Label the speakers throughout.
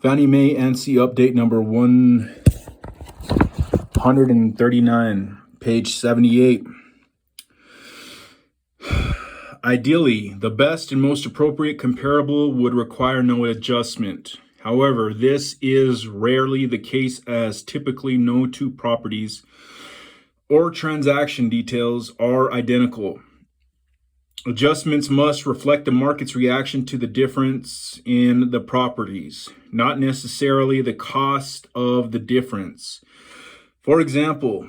Speaker 1: Fannie Mae ANSI update number 139, page 78. Ideally, the best and most appropriate comparable would require no adjustment. However, this is rarely the case, as typically no two properties or transaction details are identical. Adjustments must reflect the market's reaction to the difference in the properties, not necessarily the cost of the difference. For example,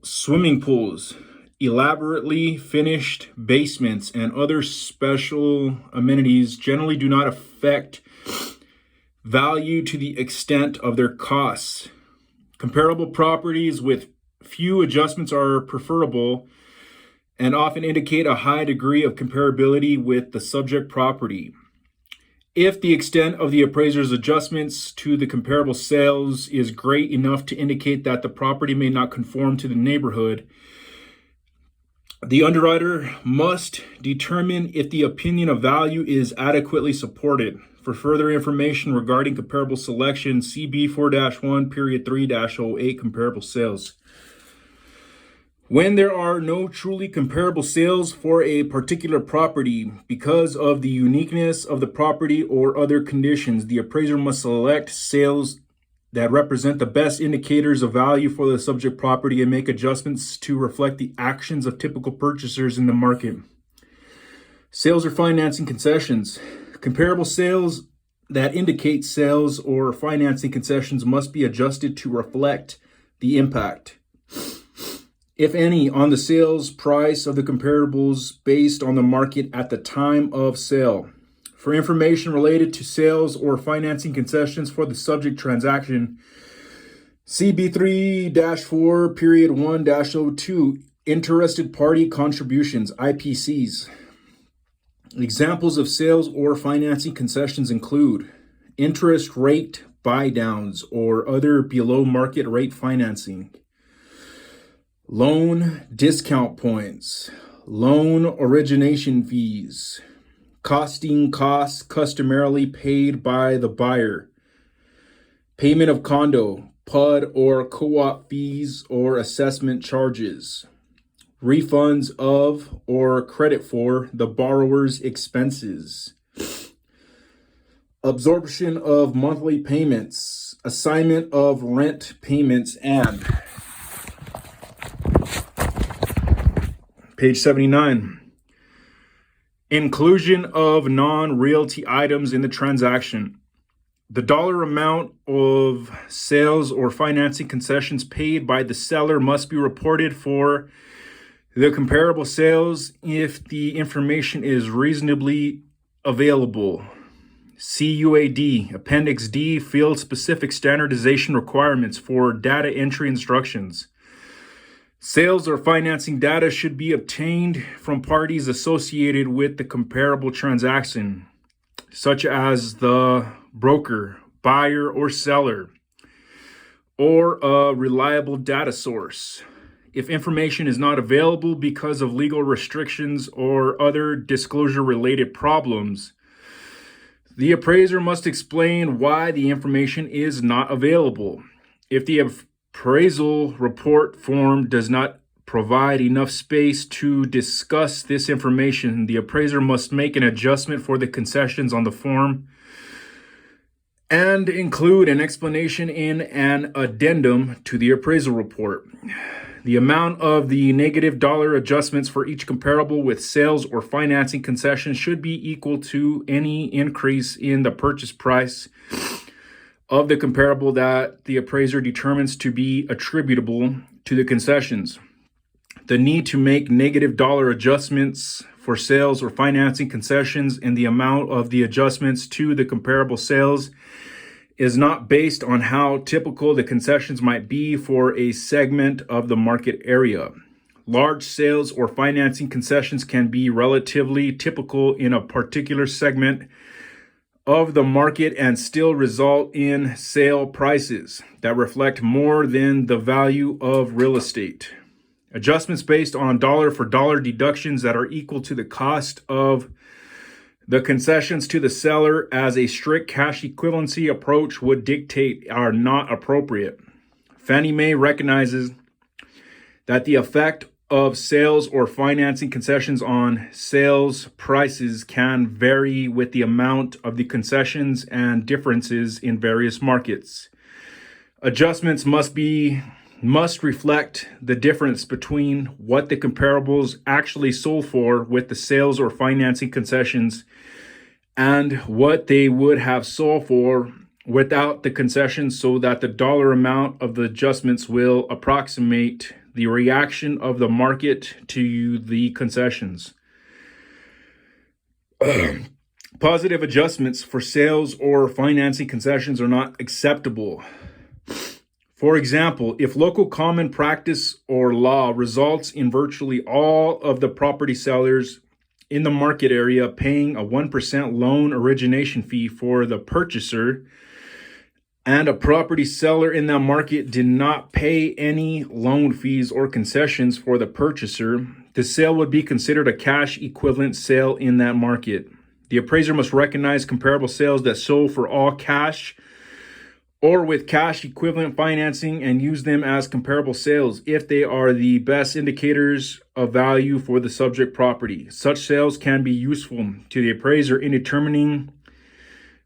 Speaker 1: swimming pools, elaborately finished basements, and other special amenities generally do not affect value to the extent of their costs. Comparable properties with few adjustments are preferable and often indicate a high degree of comparability with the subject property. If the extent of the appraiser's adjustments to the comparable sales is great enough to indicate that the property may not conform to the neighborhood, the underwriter must determine if the opinion of value is adequately supported. For further information regarding comparable selection, see B4-1, period 3-08, comparable sales. When there are no truly comparable sales for a particular property because of the uniqueness of the property or other conditions, the appraiser must select sales that represent the best indicators of value for the subject property and make adjustments to reflect the actions of typical purchasers in the market. Sales or financing concessions. Comparable sales that indicate sales or financing concessions must be adjusted to reflect the impact, if any, on the sales price of the comparables based on the market at the time of sale. For information related to sales or financing concessions for the subject transaction, see B3-4, period 1-02, interested party contributions, IPCs. Examples of sales or financing concessions include interest rate buy-downs or other below market rate financing, loan discount points, loan origination fees, costing costs customarily paid by the buyer, payment of condo, PUD or co-op fees or assessment charges, refunds of or credit for the borrower's expenses, absorption of monthly payments, assignment of rent payments, and page 79. Inclusion of non-realty items in the transaction. The dollar amount of sales or financing concessions paid by the seller must be reported for the comparable sales if the information is reasonably available. CUAD, Appendix D, field-specific standardization requirements for data entry instructions. Sales or financing data should be obtained from parties associated with the comparable transaction, such as the broker, buyer, or seller, or a reliable data source. If information is not available because of legal restrictions or other disclosure-related problems, the appraiser must explain why the information is not available. If the appraisal report form does not provide enough space to discuss this information, the appraiser must make an adjustment for the concessions on the form and include an explanation in an addendum to the appraisal report. The amount of the negative dollar adjustments for each comparable with sales or financing concession should be equal to any increase in the purchase price of the comparable that the appraiser determines to be attributable to the concessions. The need to make negative dollar adjustments for sales or financing concessions and the amount of the adjustments to the comparable sales is not based on how typical the concessions might be for a segment of the market area. Large sales or financing concessions can be relatively typical in a particular segment of the market and still result in sale prices that reflect more than the value of real estate. Adjustments based on dollar for dollar deductions that are equal to the cost of The concessions to the seller as a strict cash equivalency approach would dictate are not appropriate. Fannie Mae recognizes that the effect of sales or financing concessions on sales prices can vary with the amount of the concessions and differences in various markets. Adjustments must reflect the difference between what the comparables actually sold for with the sales or financing concessions and what they would have sold for without the concessions, so that the dollar amount of the adjustments will approximate the reaction of the market to the concessions. Positive adjustments for sales or financing concessions are not acceptable. For example, if local common practice or law results in virtually all of the property sellers in the market area paying a 1% loan origination fee for the purchaser, and a property seller in that market did not pay any loan fees or concessions for the purchaser, the sale would be considered a cash equivalent sale in that market. The appraiser must recognize comparable sales that sold for all cash or with cash equivalent financing and use them as comparable sales if they are the best indicators of value for the subject property. Such sales can be useful to the appraiser in determining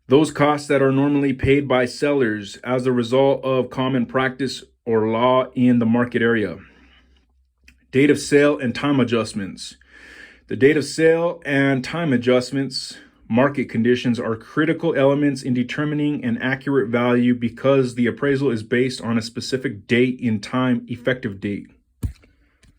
Speaker 1: those costs that are normally paid by sellers as a result of common practice or law in the market area. Date of sale and time adjustments. The date of sale and time adjustments market conditions are critical elements in determining an accurate value because the appraisal is based on a specific date in time effective date.